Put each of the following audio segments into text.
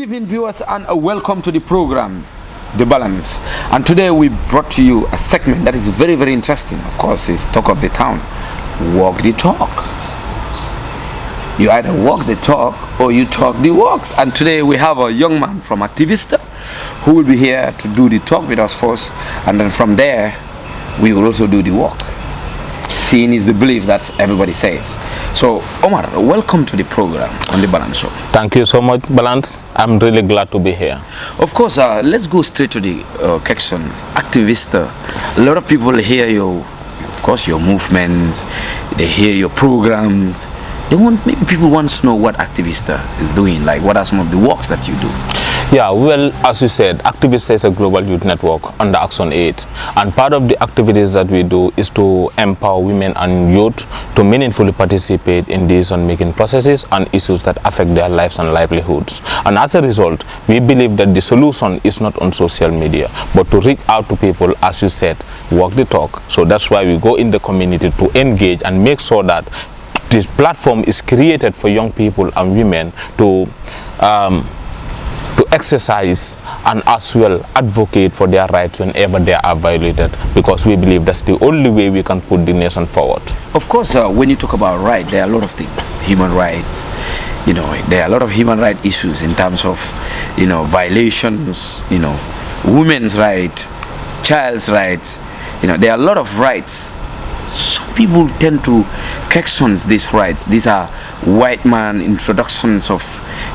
evening, viewers, and welcome to the program, The Balance. And today we brought to you a segment that is very, very interesting. Of course, it's Talk of the Town. Walk the talk. You either walk the talk or you talk the walks. And today we have a young man from Activista who will be here to do the talk with us first, and then from there we will also do the walk. Seeing is the belief that everybody says. So Omar, welcome to the program on The Balance Show. Thank you so much, Balance. I'm really glad to be here. Of course, let's go straight to the questions. Activista, a lot of people hear you, of course, your movements, they hear your programs. Maybe people want to know what Activista is doing, like what are some of the works that you do? Yeah, well, as you said, Activista is a global youth network under Action 8, and part of the activities that we do is to empower women and youth to meaningfully participate in decision-making processes and issues that affect their lives and livelihoods. And as a result, we believe that the solution is not on social media, but to reach out to people, as you said, walk the talk. So that's why we go in the community to engage and make sure that this platform is created for young people and women to exercise and as well advocate for their rights whenever they are violated, because we believe that's the only way we can put the nation forward. Of course, when you talk about rights, there are a lot of things, human rights, there are a lot of human rights issues in terms of, violations, women's rights, child's rights, there are a lot of rights. Some people tend to question these rights. These are white man introductions of,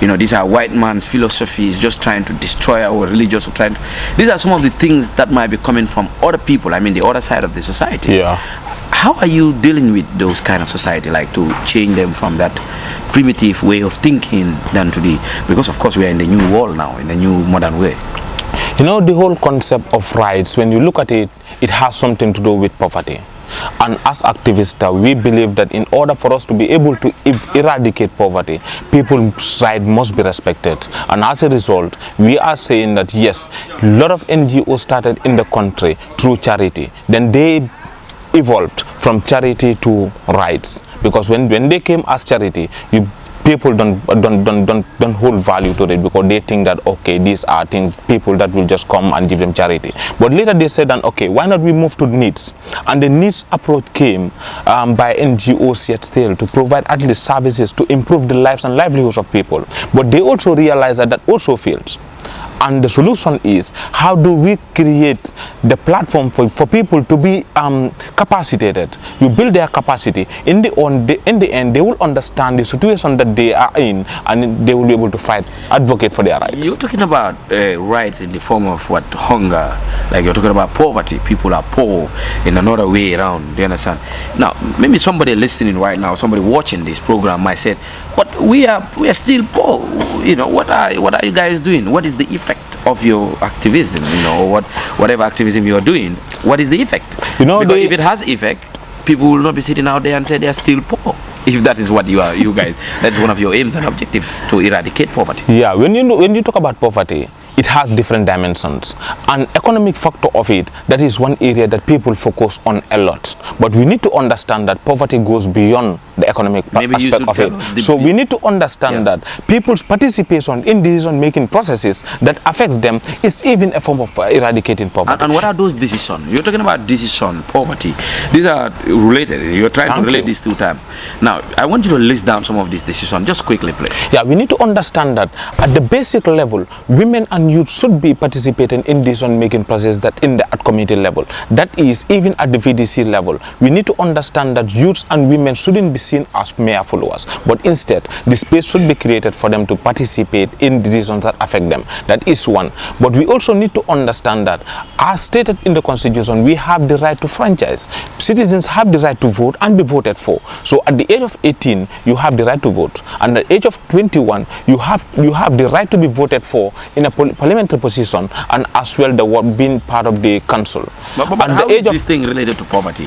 these are white man's philosophies, just trying to destroy our religion. These are some of the things that might be coming from other people, the other side of the society. Yeah. How are you dealing with those kind of society, like to change them from that primitive way of thinking down to because of course we are in the new world now, in the new modern way. The whole concept of rights, when you look at it, it has something to do with poverty. And as Activista, we believe that in order for us to be able to eradicate poverty, people's rights must be respected. And as a result, we are saying that yes, a lot of NGOs started in the country through charity. Then they evolved from charity to rights, because when they came as charity, people don't hold value to it, because they think that okay, these are things, people that will just come and give them charity. But later they said that okay, why not we move to needs? And the needs approach came by NGOs yet still to provide at least services to improve the lives and livelihoods of people. But they also realize that also fails. And the solution is, how do we create the platform for people to be capacitated? You build their capacity. In the end, they will understand the situation that they are in, and they will be able to fight, advocate for their rights. You're talking about rights in the form of what? Hunger. Like you're talking about poverty. People are poor in another way around. Do you understand? Now, maybe somebody listening right now, somebody watching this program might say, "But we are still poor. What are you guys doing? What is the effect of your activism, or whatever activism you are doing? What is the effect?" Because if it has effect, people will not be sitting out there and say they are still poor. If that is what you guys, that's one of your aims and objectives, to eradicate poverty. Yeah, when you talk about poverty, it has different dimensions. An economic factor of it, that is one area that people focus on a lot. But we need to understand that poverty goes beyond the economic aspect of it. So we need to understand that people's participation in decision-making processes that affects them is even a form of eradicating poverty. And what are those decisions? You're talking about decision, poverty. These are related. You're trying to relate these two terms. Now, I want you to list down some of these decisions, just quickly, please. Yeah, we need to understand that at the basic level, women and youth should be participating in decision-making process that at community level. That is, even at the VDC level, we need to understand that youths and women shouldn't be seen as mere followers, but instead, the space should be created for them to participate in decisions that affect them. That is one. But we also need to understand that, as stated in the Constitution, we have the right to franchise. Citizens have the right to vote and be voted for. So at the age of 18, you have the right to vote. And at the age of 21, you have the right to be voted for in a parliamentary position, and as well being part of the council. But how is this thing related to poverty?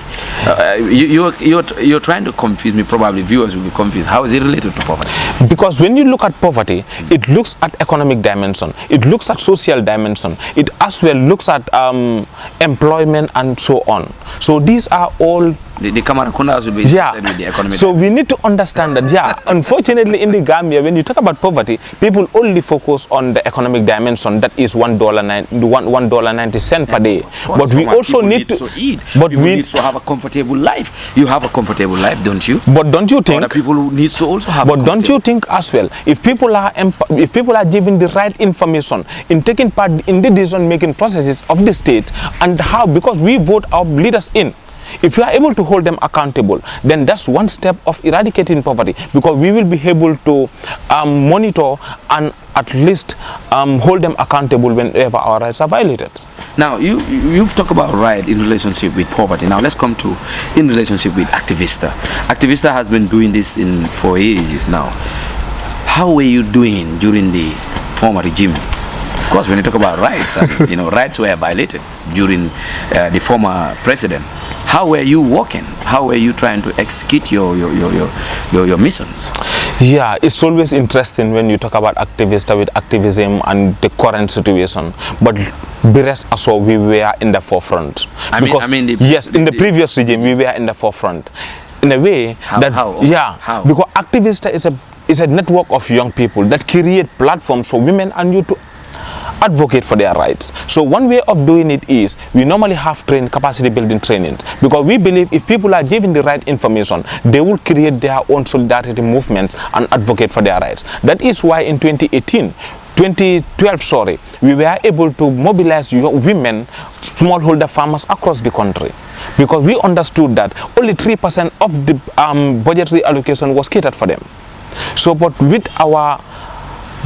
You're trying to confuse me. Probably viewers will be confused. How is it related to poverty? Because when you look at poverty, it looks at economic dimension, it looks at social dimension, it as well looks at employment and so on. So these are all The Kamarakundas will be interested with the economy. So we need to understand that, unfortunately in the Gambia, when you talk about poverty, people only focus on the economic dimension, that is $1.90 per day. But we also need to eat. But we need to have a comfortable life. You have a comfortable life, don't you? But don't you think? Other people need to also have. But don't you think as well? If people are given the right information in taking part in the decision-making processes of the state, and how, because we vote our leaders in. If you are able to hold them accountable, then that's one step of eradicating poverty, because we will be able to monitor and at least hold them accountable whenever our rights are violated. Now, you've talked about right in relationship with poverty. Now, let's come to in relationship with Activista. Activista has been doing this for ages now. How were you doing during the former regime? Of course, when you talk about rights, rights were violated during the former president. How were you working? How were you trying to execute your missions? Yeah, it's always interesting when you talk about Activista with activism and the current situation. But be rest assured, we were in the forefront. In the previous regime, we were in the forefront. In a way How? Because Activista is a network of young people that create platforms for women and youth to advocate for their rights. So one way of doing it is we normally have capacity building trainings, because we believe if people are given the right information, they will create their own solidarity movement and advocate for their rights. That is why in 2012, we were able to mobilize women, smallholder farmers across the country, because we understood that only 3% of the budgetary allocation was catered for them. So, but with our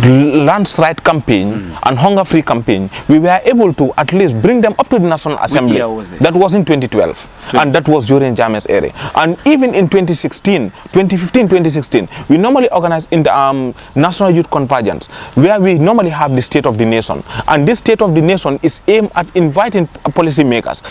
lands right campaign and hunger-free campaign, we were able to at least bring them up to the National Assembly. What year was this? That was in 2012, and that was during Jammeh's era. And even in 2015-2016, we normally organize in the National Youth Convergence, where we normally have the State of the Nation. And this State of the Nation is aimed at inviting policymakers,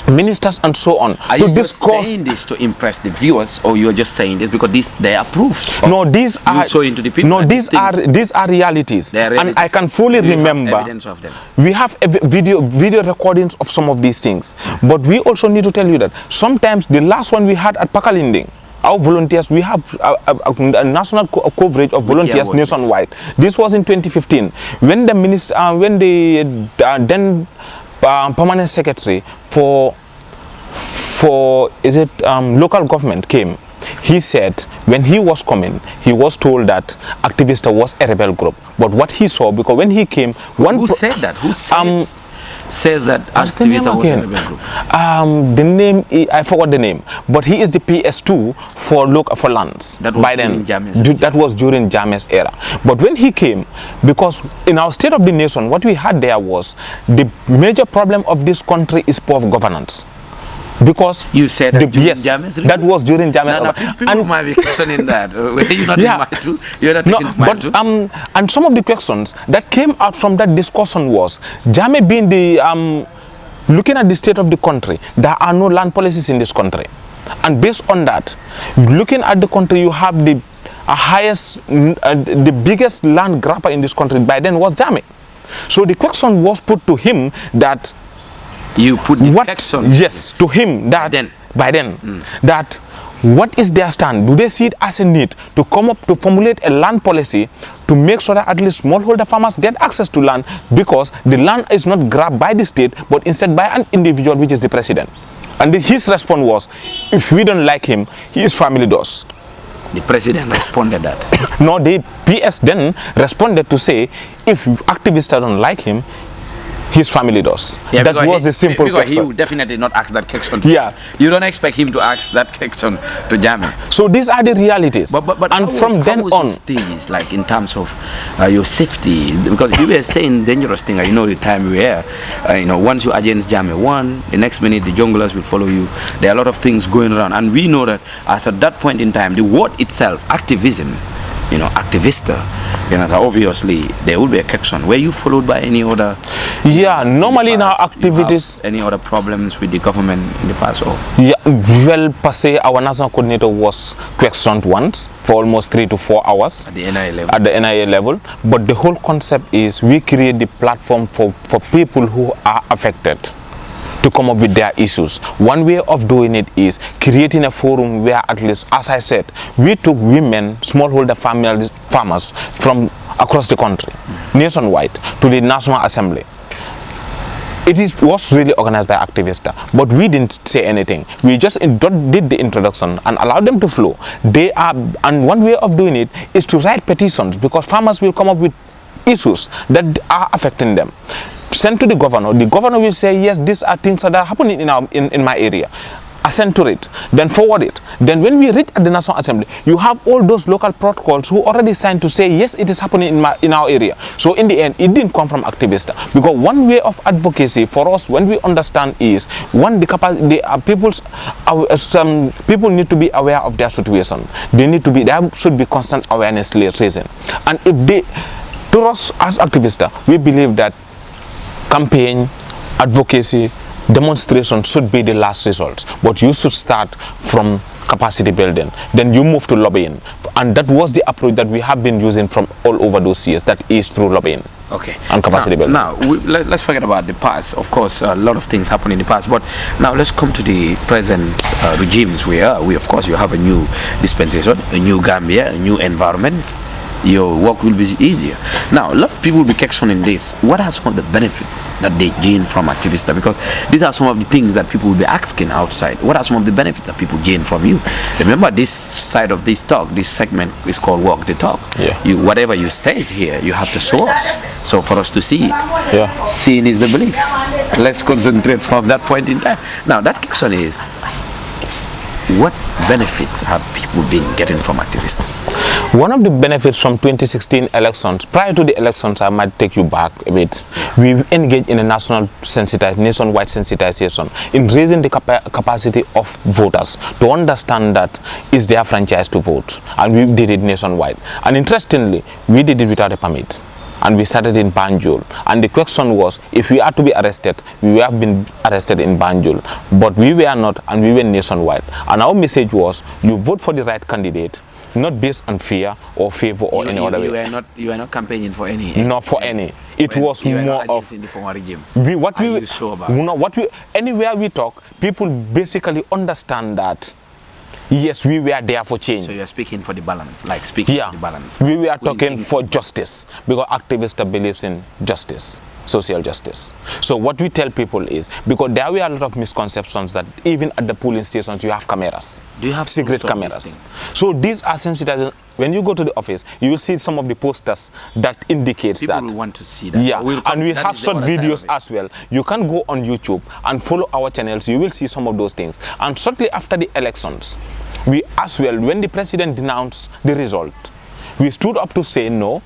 ministers and so on. Are you just saying this to impress the viewers, or you are just saying this because they are proofs? No, these are to the people. No, these are realities. And I can fully remember. Evidence of them. We have video recordings of some of these things. But we also need to tell you that sometimes the last one we had at Pakalinding, our volunteers, we have a national coverage of volunteers nationwide. This was in 2015 when the minister, then permanent secretary for local government came. He said when he was coming, he was told that Activista was a rebel group. But what he saw, because when he came, who said that? Who says that Activista was a rebel group? The name, I forgot the name, but he is the PS2 for lands. That was during Jammeh's that was during Jammeh's era. But when he came, because in our State of the Nation, what we had there was the major problem of this country is poor governance. Because you said that Jammeh's that was during Jammeh's era. People might be questioning that. Were you not in mind too? You're not taking mind too? And some of the questions that came out from that discussion was Jammeh being the looking at the state of the country, there are no land policies in this country, and based on that, looking at the country, you have the the biggest land grabber in this country by then was Jammeh. So the question was put to him that you put the question to him that by then that what is their stand? Do they see it as a need to come up to formulate a land policy to make sure that at least smallholder farmers get access to land, because the land is not grabbed by the state but instead by an individual, which is the president? And his response was, if we don't like him, his family does. The president responded that? No, the PS then responded to say, if Activists don't like him, his family does. Yeah, that was a simple question. Because he would definitely not ask that question. You don't expect him to ask that question to Jammeh. So these are the realities. But and from then on, things like in terms of your safety, because you were saying dangerous thing. The time we were, once you against Jammeh one, the next minute the junglers will follow you. There are a lot of things going around, and we know that as at that point in time, the word itself, activism, Activista, obviously there will be a question. Were you followed by any other? Yeah, normally in our activities. Any other problems with the government in the past? Or? Yeah, well, per se, our national coordinator was questioned once for almost 3 to 4 hours at the NIA level. At the NIA level, but the whole concept is we create the platform for people who are affected. to come up with their issues. One way of doing it is creating a forum where, at least, as I said, we took women, smallholder farmers from across the country, nationwide, to the National Assembly. Was really organized by Activista, but we didn't say anything. We just did the introduction and allowed them to flow. And one way of doing it is to write petitions, because farmers will come up with issues that are affecting them. Send to the governor. The governor will say, yes, these are things that are happening in my area. Assent to it, then forward it. Then when we reach at the National Assembly, you have all those local protocols who already signed to say, yes, it is happening in our area. So in the end, it didn't come from Activista, because one way of advocacy for us, when we understand, is some people need to be aware of their situation. There should be constant awareness raising. And to us as Activista, we believe that campaign, advocacy, demonstration should be the last result, but you should start from capacity building, then you move to lobbying, and that was the approach that we have been using from all over those years, that is through lobbying. Okay. And capacity building. Now let's forget about the past. Of course, a lot of things happen in the past, but now let's come to the present regimes where you have a new dispensation, a new Gambia, a new environment. Your work will be easier. Now, a lot of people will be questioning this. What are some of the benefits that they gain from Activista? Because these are some of the things that people will be asking outside. What are some of the benefits that people gain from you? Remember, this side of this talk, this segment is called Walk the Talk. Yeah. Whatever you say here, you have to show us. So for us to see it. Yeah. Seeing is the belief. Let's concentrate from that point in time. Now, that question is, what benefits have people been getting from Activista? One of the benefits from 2016 elections, prior to the elections, I might take you back a bit, we engaged in a nationwide sensitization in raising the capacity of voters to understand that it's their franchise to vote, and we did it nationwide. And interestingly, we did it without a permit. And we started in Banjul, and the question was, if we are to be arrested, we have been arrested in Banjul, but we were not, and we were nationwide. And our message was, you vote for the right candidate, not based on fear or favor or any other way. You were not campaigning for any. Not for any. It was more of in the former regime. Anywhere we talk, people basically understand that. Yes, we were there for change. So you are speaking for the balance, like speaking for the balance. We were talking for justice, because Activista believes in justice, social justice. So what we tell people is, because there were a lot of misconceptions that even at the polling stations you have cameras. Do you have secret cameras? So these are sensitizing. When you go to the office, you will see some of the posters that indicates people that. People want to see that. Yeah, and we have short videos as well. You can go on YouTube and follow our channels. You will see some of those things. And shortly after the elections, we as well, when the president denounced the result, we stood up to say no.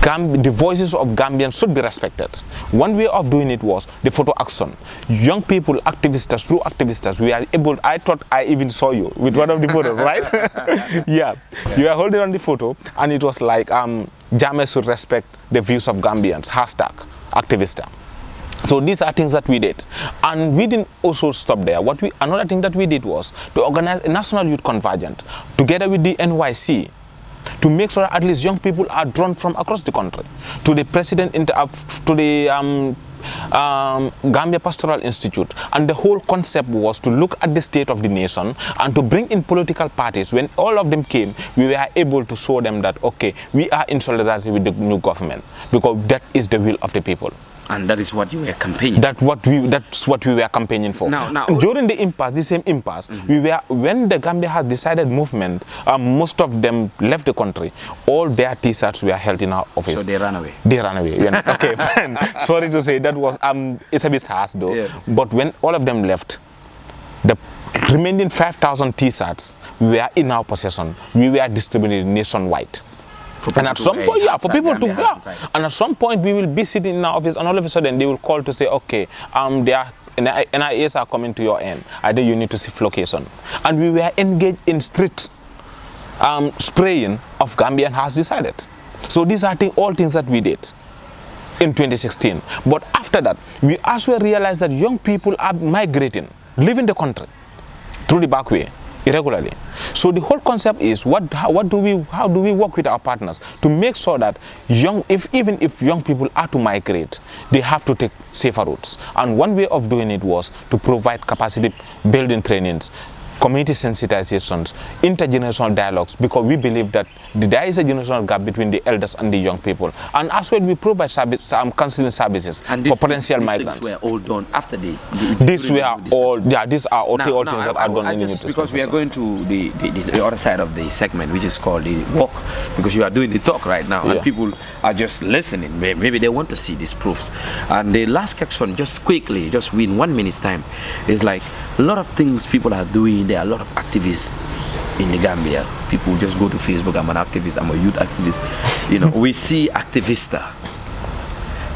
The voices of Gambians should be respected. One way of doing it was the photo action. Young people, activists, true activists, we are able, I thought I even saw you with one of the photos, right? Yeah. You are holding on the photo, and it was like, Jammeh should respect the views of Gambians, #Activista. So these are things that we did. And we didn't also stop there. Another thing that we did was to organize a national youth convergence together with the NYC, to make sure that at least young people are drawn from across the country to the Gambia Pastoral Institute. And the whole concept was to look at the state of the nation and to bring in political parties. When all of them came, we were able to show them that, okay, we are in solidarity with the new government, because that is the will of the people. And that is what you were campaigning. That's what we were campaigning for. Now, during the impasse, the same impasse, when the Gambia has decided movement, most of them left the country. All their T-shirts were held in our office. So they ran away. They ran away. Okay, fine. Sorry to say, that was it's a bit harsh though. Yeah. But when all of them left, the remaining 5,000 T-shirts were in our possession. We were distributed nationwide. And at some point, and at some point we will be sitting in our office, and all of a sudden they will call to say, okay, NIAs are coming to your end. Either you need to shift location. And we were engaged in street spraying of Gambian has decided. So these are all things that we did in 2016. But after that, we as well realized that young people are migrating, leaving the country through the back way. irregularly. So the whole concept is how do we work with our partners to make sure that even if young people are to migrate, they have to take safer routes. And one way of doing it was to provide capacity building trainings, community sensitizations, intergenerational dialogues, because we believe that there is a generational gap between the elders and the young people. And as well, we provide counseling services for potential migrants. These were all done after these are all things that are done because we are going to the other side of the segment, which is called the walk, because you are doing the talk right now, and people are just listening. Maybe they want to see these proofs. And the last question, just quickly, just within 1 minute's time, is like a lot of things people are doing. There are a lot of activists in the Gambia. People just go to Facebook, I'm an activist, I'm a youth activist. You know, we see Activista.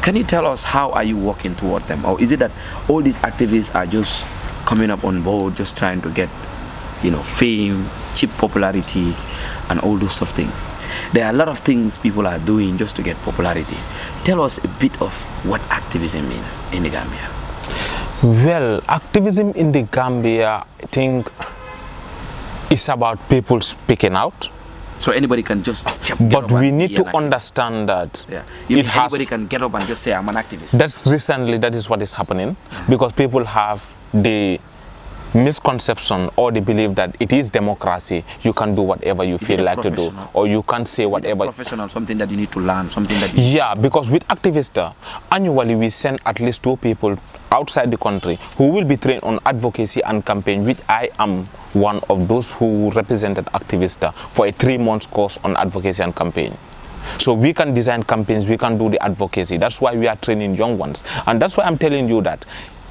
Can you tell us how are you working towards them? Or is it that all these activists are just coming up on board, just trying to get, you know, fame, cheap popularity, and all those stuff things? There are a lot of things people are doing just to get popularity. Tell us a bit of what activism means in the Gambia. Well, activism in the Gambia, I think, is about people speaking out. So anybody can just but we need to understand that anybody can get up and just say, I'm an activist. That is what is happening, because people have the misconception or the belief that it is democracy, you can do whatever you feel like to do, or you can say whatever. Professional, something that you need to learn, something that because with Activista, annually we send at least 2 people outside the country who will be trained on advocacy and campaign, which I am one of those who represented Activista for a 3-month course on advocacy and campaign. So we can design campaigns, we can do the advocacy. That's why we are training young ones. And that's why I'm telling you that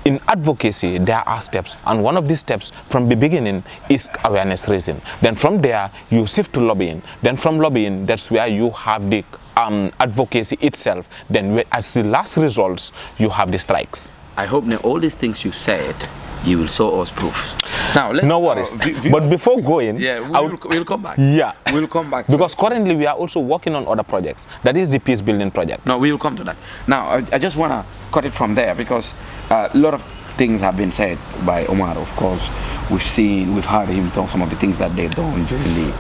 in advocacy, there are steps, and one of these steps from the beginning is awareness raising. Then from there, you shift to lobbying. Then from lobbying, that's where you have the advocacy itself. Then as the last results, you have the strikes. I hope that all these things you said, you will show us proof. Now, let's, no worries. But before going, we'll come back. Yeah, we'll come back. Because currently we are also working on other projects. That is the peace building project. No, we will come to that. Now, I just want to cut it from there, because a lot of things have been said by Omar. Of course, we've heard him talk some of the things that they've done during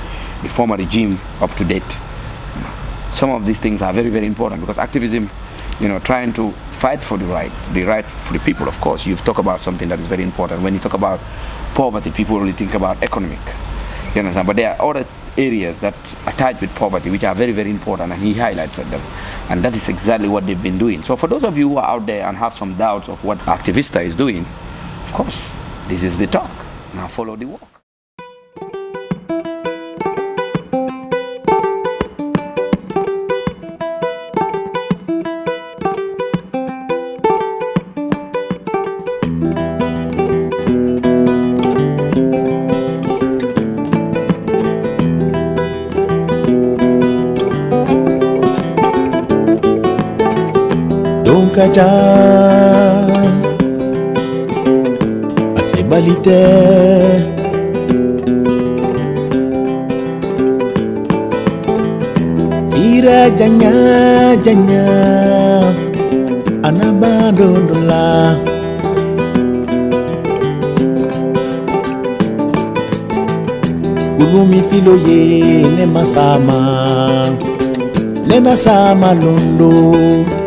the former regime up to date. Some of these things are very, very important, because activism, you know, trying to fight for the right for the people. Of course, you've talked about something that is very important. When you talk about poverty, people only think about economic. You understand? But there are other areas that are tied with poverty, which are very, very important, and he highlights them. And that is exactly what they've been doing. So for those of you who are out there and have some doubts of what Activista is doing, of course, this is the talk. Now follow the walk. Kajan Asebalite Sira janya Anabadondola Ulumi filoye ne masama Lena sama londo.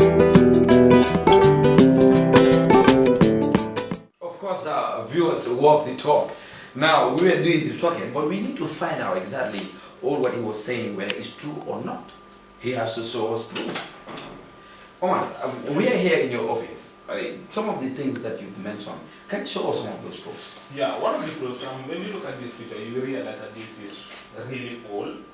Viewers, walk the talk. Now we were doing the talking, but we need to find out exactly all what he was saying, whether it's true or not. He has to show us proof. Omar, we are here in your office. Some of the things that you've mentioned, can you show us some of those proofs? Yeah, one of the proofs, when you look at this picture, you realize that this is really old.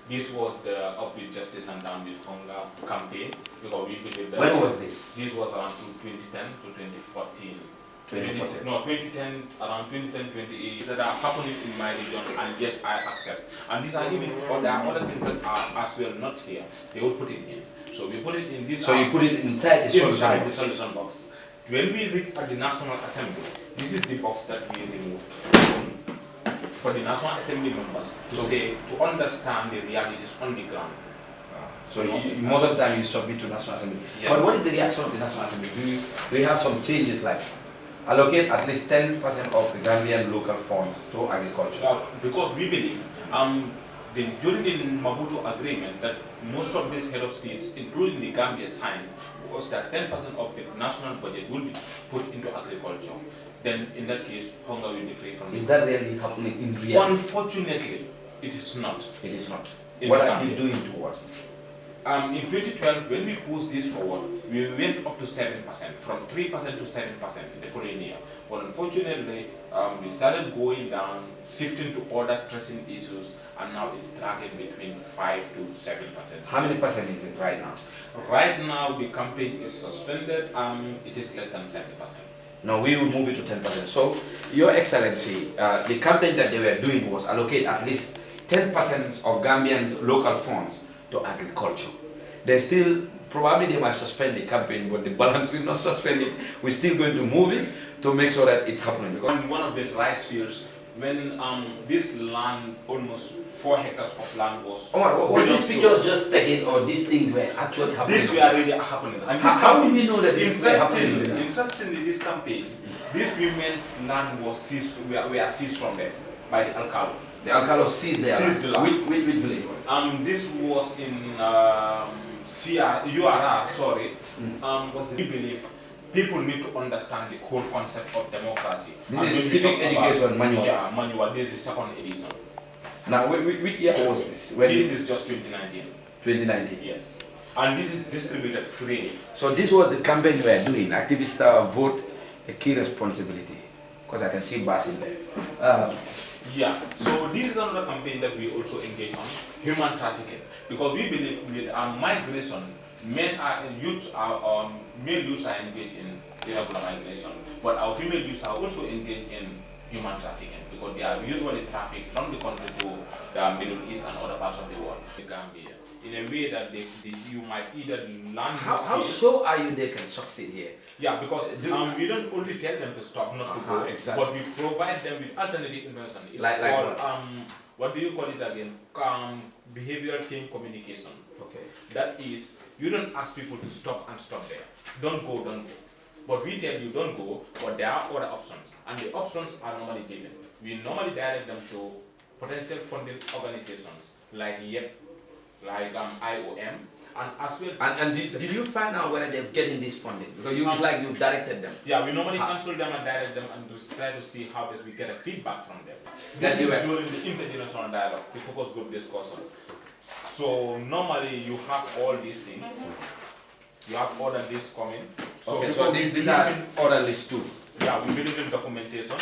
This was the Up with Justice and Down with Hunger campaign, because we believe that. When was this? This was around 2010 to 2014. 2014. No, 2010, around 2010, 2018 that are happening in my region, and yes, I accept. And these are even other things that are as well not here. They will put it in. So we put it in this. So you put it inside the solution box. When we reach at the National Assembly, this is the box that we removed for the National Assembly members to understand the realities on the ground. So most of the time you submit to National Assembly. Yeah. But what is the reaction of the National Assembly? Do you have some changes like allocate at least 10% of the Gambian local funds to agriculture? Because we believe during the Maputo agreement that most of these head of states, including the Gambia, signed was that 10% of the national budget will be put into agriculture. Then in that case, hunger will be free from it. Is that really happening in reality? Unfortunately, it is not. It is not. In What the are you Gambia. doing towards? In 2012, when we pushed this forward, we went up to 7%, from 3% to 7% in the following year. But unfortunately, we started going down, shifting to other pressing issues, and now it's tracking between 5 to 7%. How many percent is it right now? Right now, the campaign is suspended. It is less than 7%. Now we will move it to 10%. So, Your Excellency, the campaign that they were doing was allocate at least 10% of Gambians' local funds to agriculture. They still, probably they might suspend the campaign, but the balance will not suspend it. We're still going to move it to make sure that it's happening. Because On one of the rice fields, when this land, almost 4 hectares of land was... oh, was these pictures just taken or these things were actually happening? These were really happening. And this How do we know that this were happening? Interestingly, this campaign, this women's land was seized, were seized from them by the Alcalo. The Alcalo seized the land. Which village was it? This was in URR, sorry. We believe people need to understand the whole concept of democracy. This is civic education manual. Yeah, manual. This is the second edition. Now, which year was this? This is just 2019. 2019? Yes. And this is distributed freely. So this was the campaign you were doing, Activista vote a key responsibility. Because I can see bars in there. Yeah, so this is another campaign that we also engage on, human trafficking. Because we believe with migration, male youths are engaged in irregular migration, but our female youths are also engaged in human trafficking because they are usually trafficked from the country to the Middle East and other parts of the world, the Gambia, in a way that you might either learn How sure are you they can succeed here? Yeah, because we don't only tell them to stop, not to go, exactly. but we provide them with alternative information. It's like called, what do you call it again? Behavioral change communication. Okay. That is, you don't ask people to stop and stop there. Don't go, don't go. But we tell you don't go, but there are other options. And the options are normally given. We normally direct them to potential funding organizations like YEP, like IOM, and as well. And did you find out whether they're getting this funding? Because you like you directed them. Yeah, we normally consult them and direct them and just try to see how best we get a feedback from them. That This is during the intergenerational dialogue, the focus group discussion. So normally you have all these things. You have order lists coming. Okay, so these are order lists too. Yeah, we believe in documentation,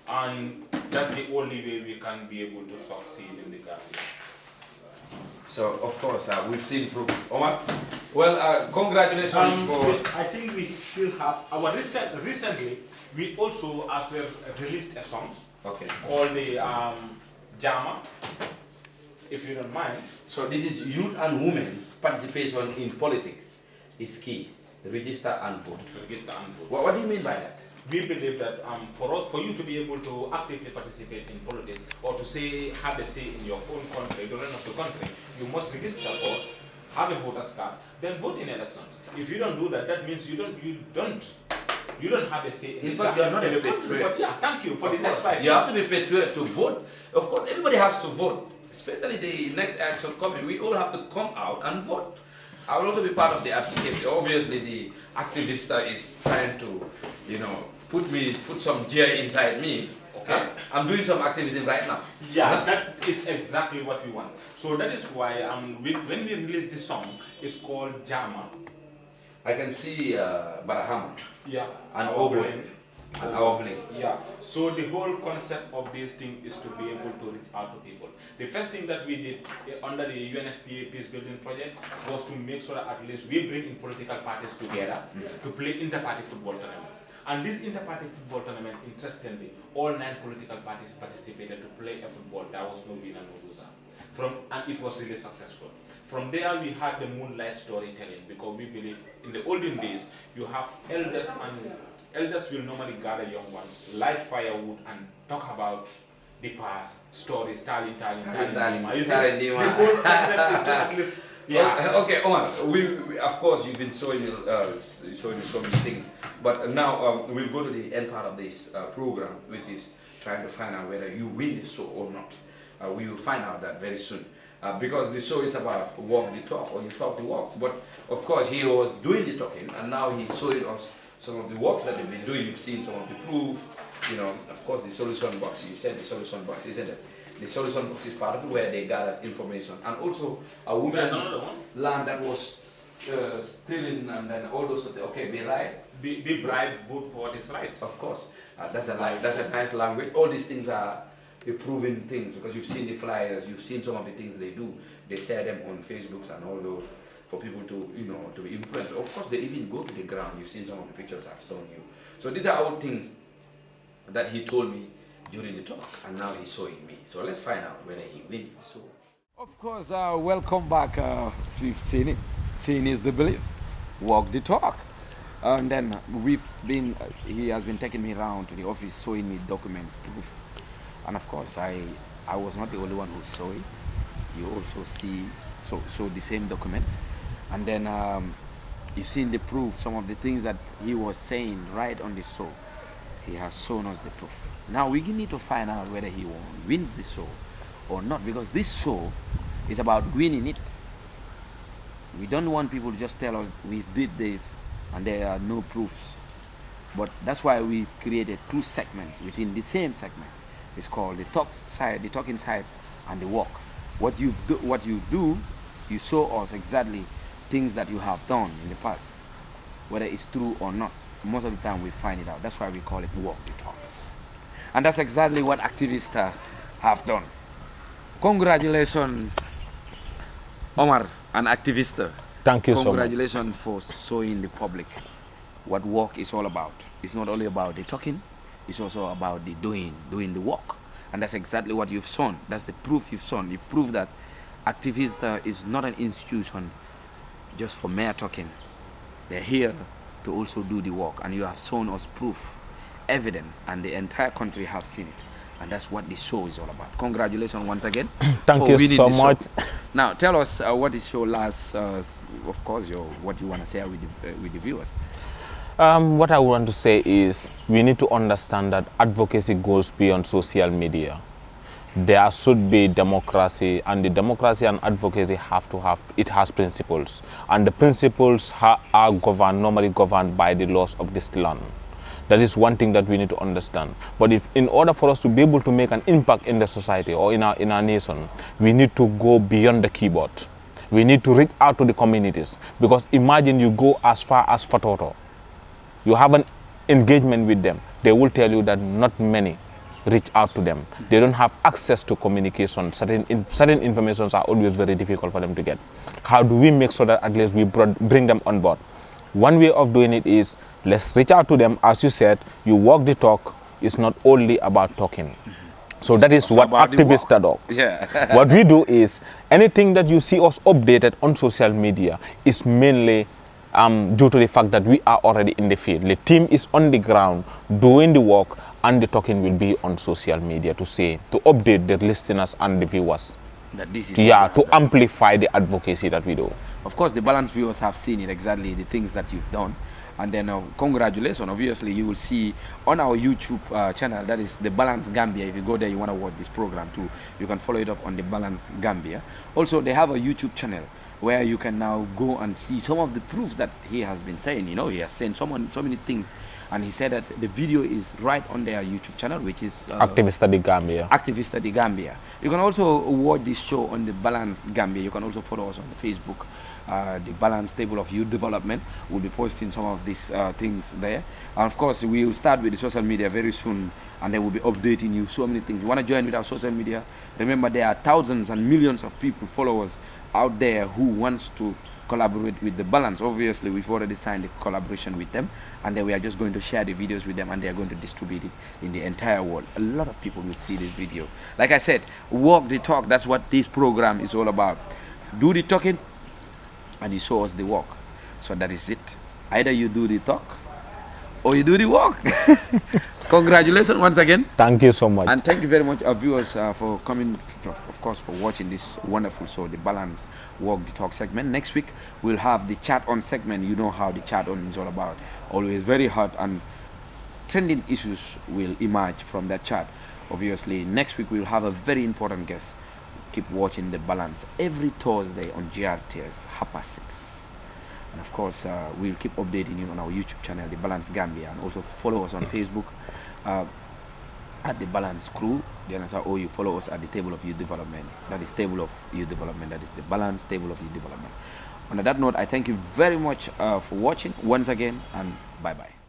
and that's the only way we can be able to succeed in the Gambia. So of course we've seen proof. Omar, well, congratulations for. I think we still have our recently. We also as well released a song. Okay. Called the Jama. If you don't mind. So this is youth and women's participation in politics is key. Register and vote. Register and vote. What do you mean by that? We believe that for you to be able to actively participate in politics or to have a say in your own country, the run of the country, you must register first, have a voter's card, then vote in elections. If you don't do that, that means you don't have a say. In fact, you are not a patriot. Yeah, thank you for the next 5 years. You have to be patriot to vote. Of course, everybody has to vote, especially the next election coming. We all have to come out and vote. I will also be part of the advocacy. Obviously, the Activista is trying to, put some gear inside me. Okay. I'm doing some activism right now. Yeah, that is exactly what we want. So that is why when we release this song, it's called Jama. I can see Barahama. Yeah. And Oblin. And Oblin. Yeah. So the whole concept of this thing is to be able to reach out to people. The first thing that we did under the UNFPA Peace Building Project was to make sure that at least we bring in political parties together to play inter-party football tournament. And this inter-party football tournament, interestingly, all 9 political parties participated to play a football. There was no winner, no loser. And it was really successful. From there, we had the moonlight storytelling because we believe in the olden days, you have elders and elders will normally gather young ones, light firewood, and talk about the past, stories, telling. The whole concept is to at least, Yeah. Okay, Omar. We of course you've been showing showing so many things, but now we'll go to the end part of this program, which is trying to find out whether you win the show or not. We will find out that very soon. Because the show is about walk the talk or you talk the walks. But of course he was doing the talking and now he's showing us some of the works that they've been doing. You've seen some of the proof, you know, of course the solution box, you said the solution box, isn't it? The solution box is part of it where they gather information. And also a woman's land that was stealing and then all those, okay, be right, vote for this right. Of course, that's a nice language. All these things are proven things because you've seen the flyers, you've seen some of the things they do. They share them on Facebooks and all those for people to, you know, to be influenced. Of course, they even go to the ground. You've seen some of the pictures I've shown you. So these are all things that he told me during the talk, and now he's showing me. So let's find out whether he wins the show. Of course, welcome back. You've seen it. Seeing is the belief. Walk the talk. And then he has been taking me around to the office, showing me documents, proof. And of course, I was not the only one who saw it. You also saw the same documents. And then you've seen the proof, some of the things that he was saying right on the show. He has shown us the proof. Now we need to find out whether he wins the show or not, because this show is about winning it. We don't want people to just tell us we did this and there are no proofs. But that's why we created two segments within the same segment. It's called the talk side, the talking side, and the walk. What you do, you show us exactly things that you have done in the past, whether it's true or not. Most of the time we find it out. That's why we call it walk the talk. And that's exactly what Activista have done. Congratulations, Omar and Activista. Thank you so much. Congratulations for showing the public what walk is all about. It's not only about the talking, it's also about the doing the work. And that's exactly what you've shown. That's the proof you've shown. You prove that Activista is not an institution just for mere talking. They're here to also do the work. And you have shown us proof, evidence, and the entire country has seen it. And that's what this show is all about. Congratulations once again. Thank you so much. Now, tell us what is your last, of course, what you want to share with the viewers. What I want to say is we need to understand that advocacy goes beyond social media. There should be democracy, and the democracy and advocacy has principles. And the principles are normally governed by the laws of this land. That is one thing that we need to understand. But in order for us to be able to make an impact in the society or in our nation, we need to go beyond the keyboard. We need to reach out to the communities. Because imagine you go as far as Fatoto. You have an engagement with them. They will tell you that not many reach out to them. They don't have access to communication. Certain informations are always very difficult for them to get. How do we make sure that at least we bring them on board? One way of doing it is, let's reach out to them. As you said, you walk the talk. It's not only about talking. So that is what Activista does. Yeah. What we do is, anything that you see us updated on social media is mainly due to the fact that we are already in the field. The team is on the ground doing the work, and the talking will be on social media to update the listeners and the viewers. That this is to amplify the advocacy that we do. Of course, the balanced viewers have seen it exactly, the things that you've done. And then congratulations. Obviously, you will see on our YouTube channel, that is The Balance Gambia. If you go there, you want to watch this program too, you can follow it up on The Balance Gambia. Also, they have a YouTube channel where you can now go and see some of the proofs that he has been saying. You know, he has said so many things. And he said that the video is right on their YouTube channel, which is Activista de Gambia. Activista de Gambia. You can also watch this show on The Balance Gambia. You can also follow us on Facebook. The Balance Table of Youth Development. We'll be posting some of these things there. And of course, we will start with the social media very soon, and they will be updating you so many things. You want to join with our social media? Remember, there are thousands and millions of people, followers out there who wants to collaborate with The Balance. Obviously, we've already signed a collaboration with them, and then we are just going to share the videos with them, and they are going to distribute it in the entire world. A lot of people will see this video. Like I said, walk the talk. That's what this program is all about. Do the talking, and you show us the walk. So that is it. Either you do the talk or you do the work. Congratulations once again. Thank you so much. And thank you very much, our viewers, for coming, of course, for watching this wonderful show, the Balance Walk the Talk segment. Next week, we'll have the Chat On segment. You know how the Chat On is all about. Always very hot, and trending issues will emerge from that chat. Obviously, next week, we'll have a very important guest. Keep watching the Balance every Thursday on GRTS, 6:30. And of course, we'll keep updating you on our YouTube channel, The Balance Gambia, and also follow us on Facebook at The Balance Crew. Or you follow us at the Table of Youth Development. That is Table of Youth Development. That is the Balance Table of Youth Development. On that note, I thank you very much for watching once again, and bye-bye.